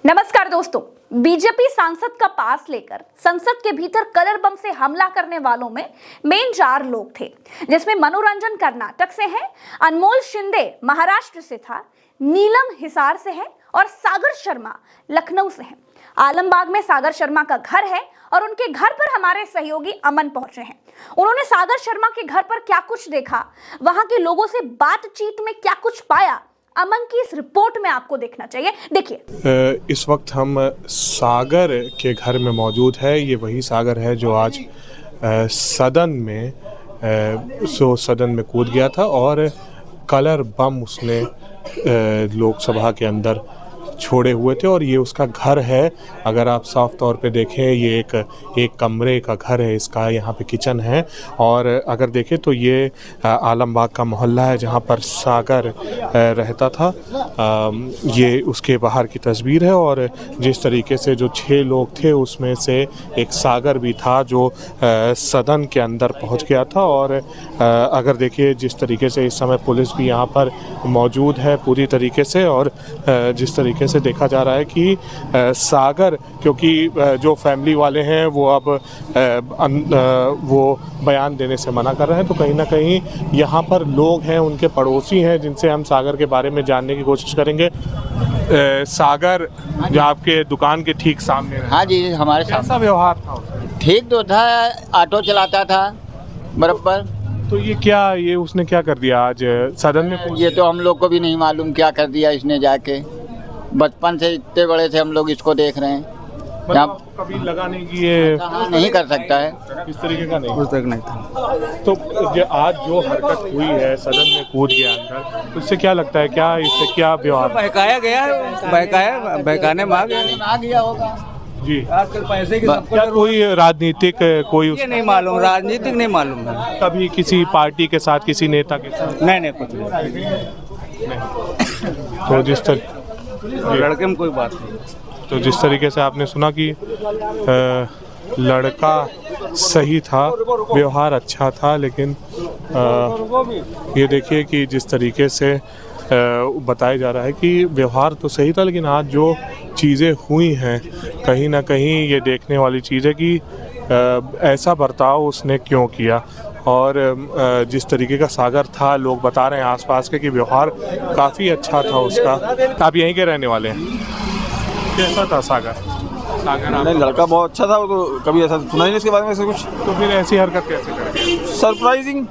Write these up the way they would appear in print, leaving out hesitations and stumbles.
नमस्कार दोस्तों, बीजेपी सांसद का पास लेकर संसद के भीतर कलर बम से हमला करने वालों में मेन 4 लोग थे, जिसमें मनोरंजन कर्नाटक से है, अनमोल शिंदे महाराष्ट्र से था, नीलम हिसार से है और सागर शर्मा लखनऊ से है। आलमबाग में सागर शर्मा का घर है और उनके घर पर हमारे सहयोगी अमन पहुंचे हैं। उन्होंने सागर शर्मा के घर पर क्या कुछ देखा, वहां के लोगों से बातचीत में क्या कुछ पाया, अमन की इस रिपोर्ट में आपको देखना चाहिए। देखिए, इस वक्त हम सागर के घर में मौजूद है। ये वही सागर है जो आज सदन में कूद गया था और कलर बम उसने लोकसभा के अंदर छोड़े हुए थे और ये उसका घर है। अगर आप साफ तौर पे देखें, ये एक कमरे का घर है इसका, यहाँ पे किचन है और अगर देखें तो ये आलमबाग का मोहल्ला है जहाँ पर सागर रहता था। ये उसके बाहर की तस्वीर है और जिस तरीके से जो 6 लोग थे उसमें से एक सागर भी था जो सदन के अंदर पहुँच गया था। और अगर देखिए जिस तरीके से इस समय पुलिस भी यहाँ पर मौजूद है पूरी तरीके से, और जिस तरीके से देखा जा रहा है कि सागर, क्योंकि जो फैमिली वाले हैं वो अब वो बयान देने से मना कर रहे हैं, तो कहीं ना कहीं यहाँ पर लोग हैं, उनके पड़ोसी हैं जिनसे हम सागर के बारे में जानने की कोशिश करेंगे। सागर जो आपके दुकान के ठीक सामने है। हाँ जी, हमारे साथ कैसा व्यवहार था? ठीक तो था, ऑटो चलाता था बराबर। तो ये उसने क्या कर दिया आज सदन में? ये तो हम लोग को भी नहीं मालूम क्या कर दिया इसने जाके। बचपन से इतने बड़े से हम लोग इसको देख रहे हैं। मतलब कभी लगा नहीं कि ये नहीं कर सकता है इस तरीके का? नहीं, उस तक नहीं था। तो आज जो हरकत हुई है, सदन में कूद गया अंदर, तो इससे क्या लगता है, क्या इससे क्या व्यवहार? बहकाया गया है, बहकाने में आ गया होगा जी। आजकल पैसे की क्या कोई राजनीतिक ये नहीं मालूम, राजनीतिक नहीं मालूम है। कभी किसी पार्टी के साथ, किसी नेता के साथ? नहीं कुछ नहीं। तो जिस तरह लड़के में कोई बात नहीं। तो जिस तरीके से आपने सुना कि लड़का सही था, व्यवहार अच्छा था, लेकिन ये देखिए कि जिस तरीके से बताया जा रहा है कि व्यवहार तो सही था, लेकिन आज जो चीज़ें हुई हैं कहीं ना कहीं ये देखने वाली चीज़ है कि ऐसा बर्ताव उसने क्यों किया। और जिस तरीके का सागर था, लोग बता रहे हैं आसपास के कि व्यवहार काफ़ी अच्छा था उसका। आप यहीं के रहने वाले हैं? कैसा था सागर? नहीं, लड़का बहुत अच्छा था, वो कभी ऐसा सुना ही नहीं इसके बारे में ऐसा कुछ। तो फिर ऐसी हरकत कैसे करें? सरप्राइजिंग,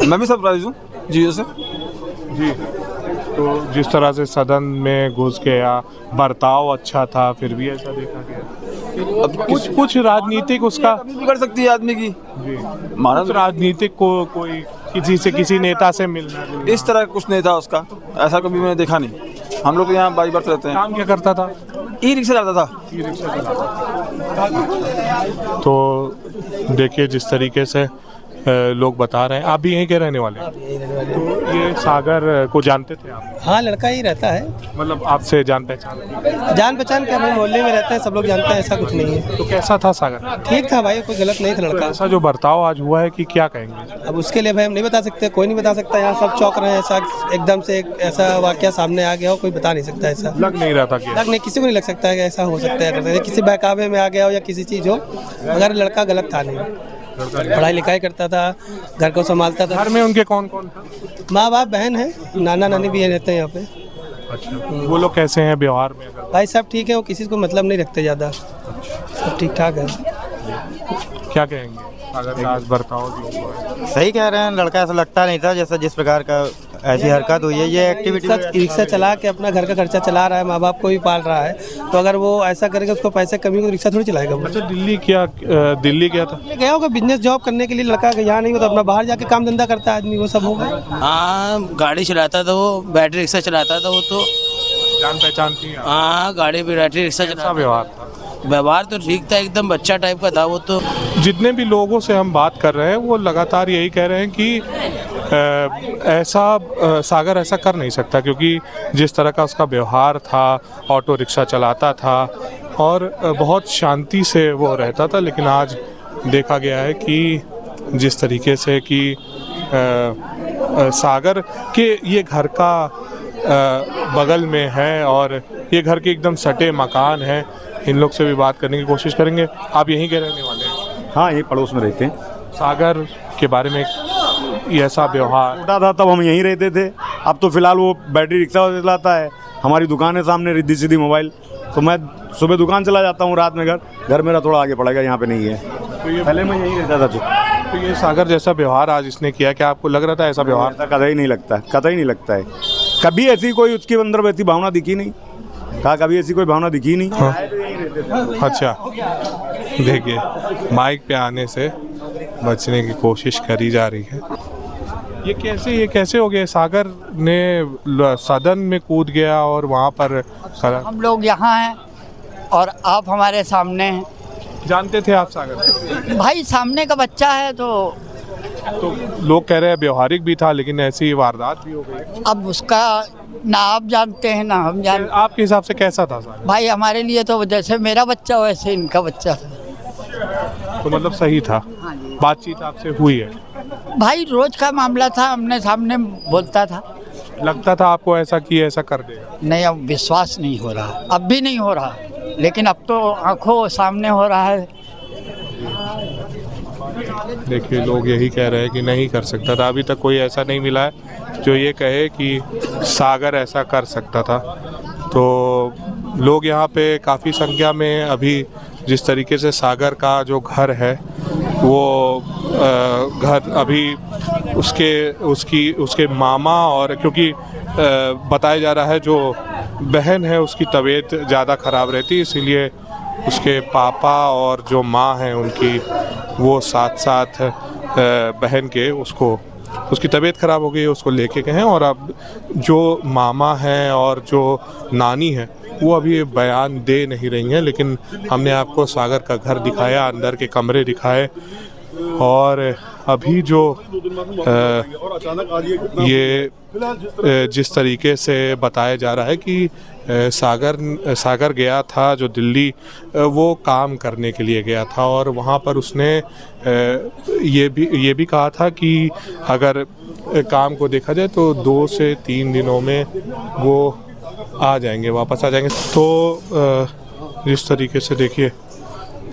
मैं भी सरप्राइज हूँ जी से जी। तो जिस तरह से सदन में घुस गया, बर्ताव अच्छा था, फिर भी ऐसा देखा गया। अब कुछ राजनीतिक उसका कर सकती है आदमी की जी, मानव राजनीतिक को कोई किसी नेता से मिलना इस तरह कुछ नहीं था उसका, ऐसा कभी मैंने देखा नहीं। हम लोग यहाँ बाई बर्थ रहते हैं। काम क्या करता था? ई रिक्शा चलाता था। ई-रिक्शा चलाता। तो देखिए जिस तरीके से लोग बता रहे हैं। आप भी यहीं के रहने वाले हैं? तो ये सागर को जानते थे आप? हाँ, लड़का ही रहता है। मतलब आपसे जान पहचान क्या भाई, मोहल्ले में रहते हैं, सब लोग जानते हैं, ऐसा कुछ नहीं है। तो कैसा था सागर? ठीक था भाई, कोई गलत नहीं था लड़का। ऐसा जो बर्ताव आज हुआ है कि क्या कहेंगे? अब उसके लिए भाई हम नहीं बता सकते, कोई नहीं बता सकता। यहाँ सब चौंक रहे हैं, ऐसा एकदम से ऐसा वाकया सामने आ गया हो, कोई बता नहीं सकता। ऐसा लग नहीं रहा था कि लग नहीं, किसी को नहीं लग सकता है कि ऐसा हो सकता है। किसी बहकावे में आ गया हो या किसी चीज़ हो, अगर लड़का गलत था नहीं, पढ़ाई लिखाई करता था, घर को संभालता था। घर में उनके कौन कौन था? माँ बाप, बहन है, नाना नानी भी रहते हैं यहाँ पे। अच्छा, वो लोग कैसे हैं व्यवहार में? भाई सब ठीक है, वो किसी को मतलब नहीं रखते ज़्यादा, सब ठीक ठाक है। क्या कहेंगे अगर आज बर्ताव जो हुआ है? सही कह रहे हैं, लड़का ऐसा लगता नहीं था जैसा जिस प्रकार का ऐसी हरकत हुई है। ये एक्टिविटी रिक्शा चला के अपना घर का खर्चा चला रहा है, माँ बाप को भी पाल रहा है, तो अगर वो ऐसा करेगा, उसको पैसे कमी हो तो रिक्शा थोड़ी चलाएगा वो। अच्छा, दिल्ली गया था? गया होगा बिजनेस जॉब करने के लिए। लड़का यहाँ नहीं हो तो अपना बाहर जाके काम धंधा करता है आदमी, वो सब होगा। हाँ, गाड़ी चलाता था वो, बैटरी रिक्शा चलाता था वो। तो जान पहचान थी? हाँ, गाड़ी पे बैटरी रिक्शा चलाता। व्यवहार था? व्यवहार तो ठीक था, एकदम बच्चा टाइप का था वो। तो जितने भी लोगों से हम बात कर रहे हैं वो लगातार यही कह रहे हैं कि सागर ऐसा कर नहीं सकता, क्योंकि जिस तरह का उसका व्यवहार था, ऑटो रिक्शा चलाता था और बहुत शांति से वो रहता था। लेकिन आज देखा गया है कि जिस तरीके से कि सागर के ये घर का बगल में है और ये घर के एकदम सटे मकान हैं। इन लोग से भी बात करने की कोशिश करेंगे। आप यहीं के रहने वाले हैं? हाँ, यही पड़ोस में रहते हैं। सागर के बारे में ये ऐसा व्यवहार छोटा था तब हम यहीं रहते थे, अब तो फिलहाल वो बैटरी रिक्शा चलाता है। हमारी दुकान है सामने, रिद्धि सिद्धि मोबाइल, तो मैं सुबह दुकान चला जाता हूँ, रात में घर मेरा थोड़ा आगे पड़ेगा, यहाँ पे नहीं है। तो ये पहले मैं यहीं रहता था। तो ये सागर जैसा व्यवहार आज इसने किया, क्या आपको लग रहा था ऐसा व्यवहार? कतई नहीं लगता, कतई नहीं लगता है। कभी ऐसी कोई उसके अंदर वैसी भावना दिखी नहीं, कहा कभी ऐसी कोई भावना दिखी नहीं। अच्छा, देखिए माइक पे आने से बचने की कोशिश करी जा रही है। ये कैसे हो गया? सागर ने सदन में कूद गया और वहाँ पर हम लोग यहाँ हैं और आप हमारे सामने हैं। जानते थे आप सागर? भाई सामने का बच्चा है तो लोग कह रहे हैं व्यवहारिक भी था, लेकिन ऐसी वारदात भी हो गई। अब उसका ना आप जानते हैं ना हम जानते। आपके हिसाब से कैसा था सागर? भाई हमारे लिए तो जैसे मेरा बच्चा वैसे इनका बच्चा था। तो मतलब सही था? बातचीत आपसे हुई है? भाई रोज का मामला था, हमने सामने बोलता था। लगता था आपको ऐसा कि ऐसा कर देगा? नहीं, अब विश्वास नहीं हो रहा, अब भी नहीं हो रहा, लेकिन अब तो आंखों सामने हो रहा है। देखिए लोग यही कह रहे हैं कि नहीं कर सकता था। अभी तक कोई ऐसा नहीं मिला है जो ये कहे कि सागर ऐसा कर सकता था। तो लोग यहाँ पे काफ़ी संख्या में अभी जिस तरीके से सागर का जो घर है वो घर अभी उसके मामा और क्योंकि बताया जा रहा है जो बहन है उसकी तबीयत ज़्यादा ख़राब रहती है, इसीलिए उसके पापा और जो माँ हैं उनकी वो साथ बहन के उसकी तबीयत ख़राब हो गई है, उसको लेके गए हैं। और अब जो मामा हैं और जो नानी है वो अभी बयान दे नहीं रही हैं, लेकिन हमने आपको सागर का घर दिखाया, अंदर के कमरे दिखाए। और अभी जो ये जिस तरीके से बताया जा रहा है कि सागर गया था जो दिल्ली, वो काम करने के लिए गया था और वहाँ पर उसने ये भी कहा था कि अगर काम को देखा जाए तो 2 से 3 दिनों में वो आ जाएंगे, वापस आ जाएंगे। तो जिस तरीके से देखिए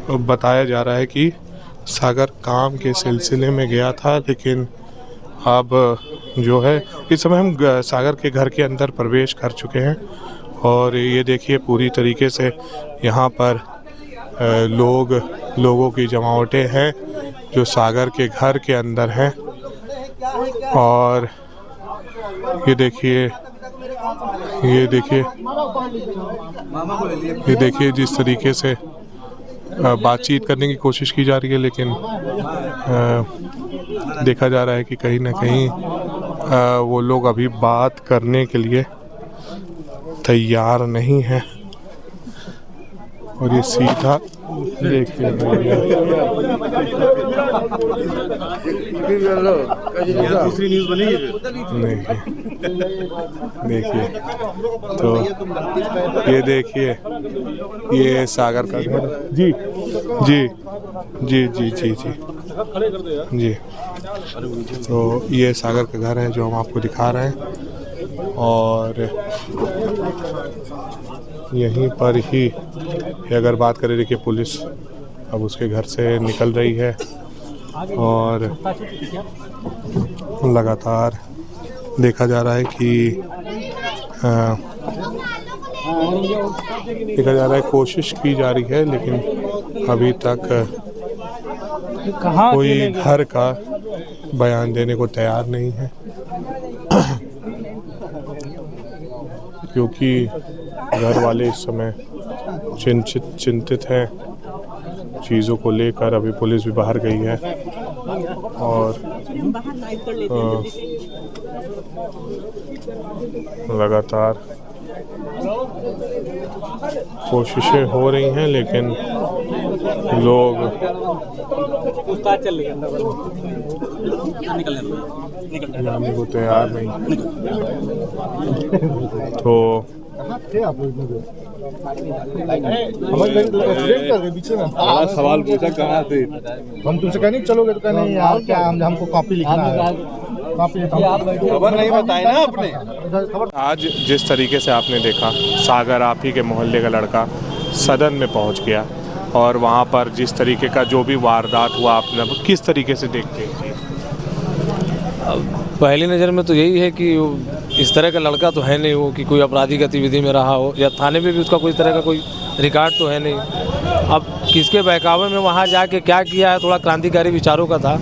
बताया जा रहा है कि सागर काम के सिलसिले में गया था, लेकिन अब जो है इस समय हम सागर के घर के अंदर प्रवेश कर चुके हैं और ये देखिए पूरी तरीके से यहाँ पर लोगों की जमावटें हैं जो सागर के घर के अंदर हैं। और ये देखिए जिस तरीके से बातचीत करने की कोशिश की जा रही है, लेकिन देखा जा रहा है कि कहीं ना कहीं वो लोग अभी बात करने के लिए तैयार नहीं है। और ये सीधा देखिए दूसरी न्यूज़ बनेगी देखिए तो ये देखिए ये सागर का घर। जी जी जी जी जी जी जी तो ये सागर का घर है जो हम आपको दिखा रहे हैं। और यहीं पर ही अगर बात करें, देखिए पुलिस अब उसके घर से निकल रही है और लगातार देखा जा रहा है कि कोशिश की जा रही है, लेकिन अभी तक कोई घर का बयान देने को तैयार नहीं है क्योंकि घर वाले इस समय चिंतित हैं चीज़ों को लेकर। अभी पुलिस भी बाहर गई है और लगातार कोशिशें हो रही हैं, लेकिन लोग जाने को तैयार नहीं। तो सवाल पूछा कहाँ से, हम तुमसे कह नहीं चलोगे तो कहने यार क्या हमको कॉपी लिखना है। आज जिस तरीके से आपने देखा, सागर आप ही के मोहल्ले का लड़का सदन में पहुंच गया और वहां पर जिस तरीके का जो भी वारदात हुआ, आपने किस तरीके से देखते हैं? पहली नज़र में तो यही है कि इस तरह का लड़का तो है नहीं वो कि कोई आपराधिक गतिविधि में रहा हो, या थाने में भी उसका कोई तरह का कोई रिकॉर्ड तो है नहीं। अब किसके बहकावे में वहाँ जाके क्या किया है, थोड़ा क्रांतिकारी विचारों का था,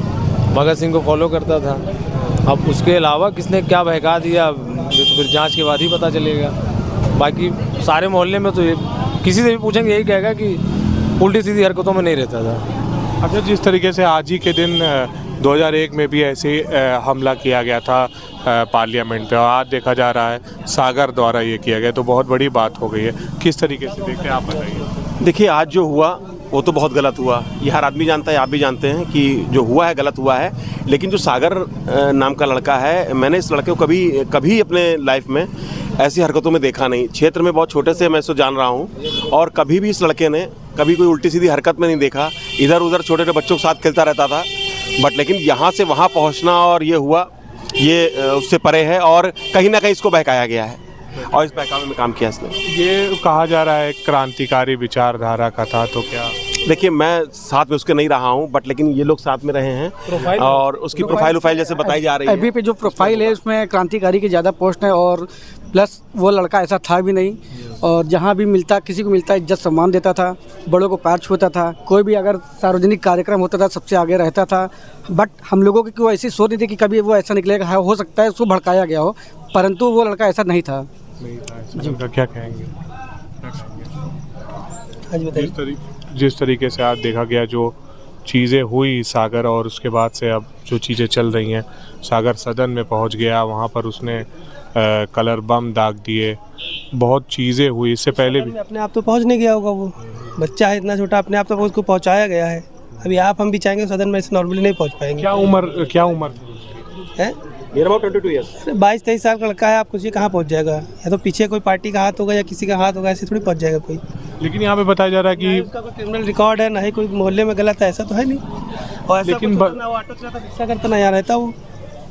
भगत सिंह को फॉलो करता था। अब उसके अलावा किसने क्या बहका दिया ये तो फिर जांच के बाद ही पता चलेगा। बाकी सारे मोहल्ले में तो ये किसी से भी पूछेंगे यही कहेगा कि उल्टी सीधी हरकतों में नहीं रहता था। अच्छा, जिस तरीके से आज ही के दिन 2001 में भी ऐसे हमला किया गया था पार्लियामेंट पे, और आज देखा जा रहा है सागर द्वारा ये किया गया, तो बहुत बड़ी बात हो गई है। किस तरीके से देखते हैं आप, बताइए। देखिए, आज जो हुआ वो तो बहुत गलत हुआ, ये हर आदमी जानता है, आप भी जानते हैं कि जो हुआ है गलत हुआ है। लेकिन जो सागर नाम का लड़का है, मैंने इस लड़के को कभी अपने लाइफ में ऐसी हरकतों में देखा नहीं। क्षेत्र में बहुत छोटे से मैं इसको जान रहा हूँ और कभी भी इस लड़के ने कभी कोई उल्टी सीधी हरकत में नहीं देखा। इधर उधर छोटे छोटे बच्चों के साथ खेलता रहता था, बट लेकिन यहाँ से वहाँ पहुँचना और ये हुआ, ये उससे परे है और कहीं ना कहीं इसको बहकाया गया है और इस बहकावे में काम किया इसने। ये कहा जा रहा है क्रांतिकारी विचारधारा का था, तो क्या? देखिए, मैं साथ में उसके नहीं रहा हूँ, बट लेकिन ये लोग साथ में रहे हैं और उसकी प्रोफाइल जैसे बताई जा रही है। एफबी पे जो प्रोफाइल है उसमें क्रांतिकारी की ज़्यादा पोस्ट है और प्लस वो लड़का ऐसा था भी नहीं, और जहाँ भी मिलता किसी को मिलता इज्जत सम्मान देता था, बड़ों को पैर छूता था, कोई भी अगर सार्वजनिक कार्यक्रम होता था सबसे आगे रहता था। बट हम लोगों की कोई ऐसी सोच नहीं थी कि कभी वो ऐसा निकलेगा। हो सकता है उसको भड़काया गया हो, परंतु वो लड़का ऐसा नहीं था। क्या कहेंगे? जिस तरीके से आज देखा गया, जो चीज़ें हुई सागर, और उसके बाद से अब जो चीज़ें चल रही हैं, सागर सदन में पहुंच गया, वहां पर उसने कलर बम दाग दिए, बहुत चीज़ें हुई। इससे पहले भी अपने आप तो पहुंच नहीं गया होगा, वो बच्चा है इतना छोटा, अपने आप तक उसको पहुंचाया गया है। अभी हम भी चाहेंगे सदन में ऐसे नॉर्मली नहीं पहुंच पाएंगे। क्या उम्र है? मेरा अबाउट 22 ईयर्स। 22-23 साल का लड़का है, आप कुछ कहाँ पहुँच जाएगा? या तो पीछे कोई पार्टी का हाथ होगा या किसी का हाथ होगा, ऐसे थोड़ी पहुँच जाएगा कोई। लेकिन यहाँ पे बताया जा रहा है कि उसका कोई क्रिमिनल रिकॉर्ड है, ना ही कोई मोहल्ले में गलत है, ऐसा तो है नहीं। और ऐसा लेकिन ना वो ऑटो चलाता, रिक्शा करता, ना यहाँ रहता वो।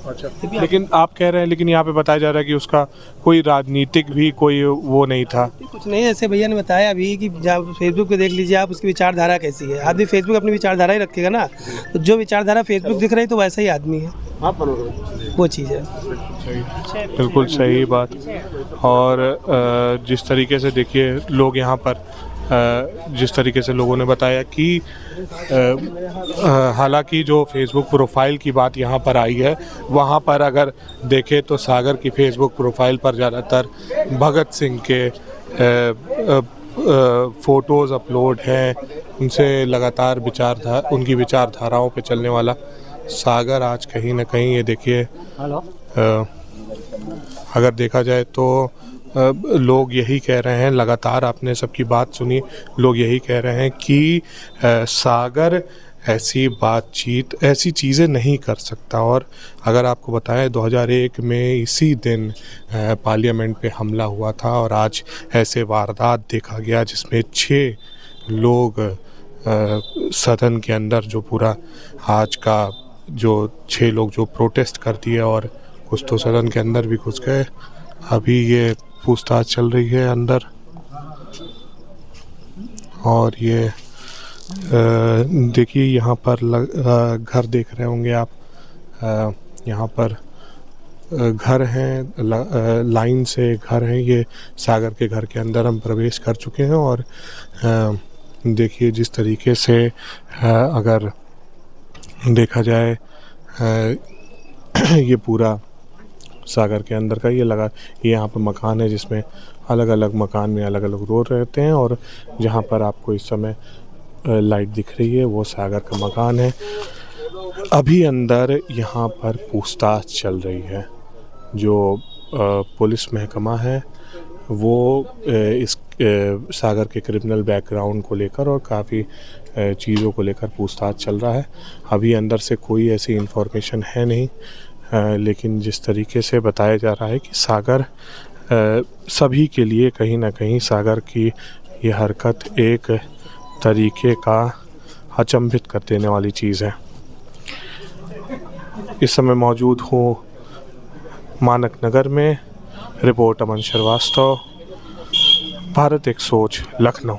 अच्छा, लेकिन आप कह रहे हैं, लेकिन यहाँ पे बताया जा रहा है कि उसका कोई राजनीतिक भी कोई वो नहीं था। कुछ नहीं, ऐसे भैया ने बताया अभी कि जब फेसबुक पे देख लीजिए आप, उसकी विचारधारा कैसी है। आदमी फेसबुक अपनी विचारधारा ही रखेगा ना, तो जो विचारधारा फेसबुक दिख रही है तो वैसा ही आदमी है, वो चीज़ है। बिल्कुल सही बात। और जिस तरीके से देखिए लोग यहाँ पर, जिस तरीके से लोगों ने बताया कि हालांकि जो फेसबुक प्रोफाइल की बात यहाँ पर आई है, वहाँ पर अगर देखें तो सागर की फेसबुक प्रोफाइल पर ज़्यादातर भगत सिंह के फ़ोटोज़ अपलोड हैं, उनसे लगातार उनकी विचारधाराओं पे चलने वाला सागर आज कहीं ना कहीं, ये देखिए अगर देखा जाए तो लोग यही कह रहे हैं, लगातार आपने सबकी बात सुनी, लोग यही कह रहे हैं कि सागर ऐसी बातचीत, ऐसी चीज़ें नहीं कर सकता। और अगर आपको बताएं 2001 में इसी दिन पार्लियामेंट पे हमला हुआ था और आज ऐसे वारदात देखा गया जिसमें 6 लोग सदन के अंदर, जो पूरा आज का जो 6 लोग जो प्रोटेस्ट कर दिए और कुछ तो सदन के अंदर भी घुस गए। अभी ये पूछताछ चल रही है अंदर, और ये देखिए यहाँ पर घर देख रहे होंगे आप, यहाँ पर घर हैं, लाइन से घर हैं। ये सागर के घर के अंदर हम प्रवेश कर चुके हैं और देखिए जिस तरीके से अगर देखा जाए ये पूरा सागर के अंदर का ये यहाँ पर मकान है, जिसमें अलग अलग मकान में अलग अलग रोड रहते हैं, और जहाँ पर आपको इस समय लाइट दिख रही है वो सागर का मकान है। अभी अंदर यहाँ पर पूछताछ चल रही है। जो पुलिस महकमा है वो इस सागर के क्रिमिनल बैकग्राउंड को लेकर और काफ़ी चीज़ों को लेकर पूछताछ चल रहा है। अभी अंदर से कोई ऐसी इन्फॉर्मेशन है नहीं, लेकिन जिस तरीके से बताया जा रहा है कि सागर सभी के लिए कहीं ना कहीं सागर की ये हरकत एक तरीके का अचंभित कर देने वाली चीज़ है। इस समय मौजूद हूँ मानक नगर में। रिपोर्ट अमन श्रीवास्तव, भारत एक सोच, लखनऊ।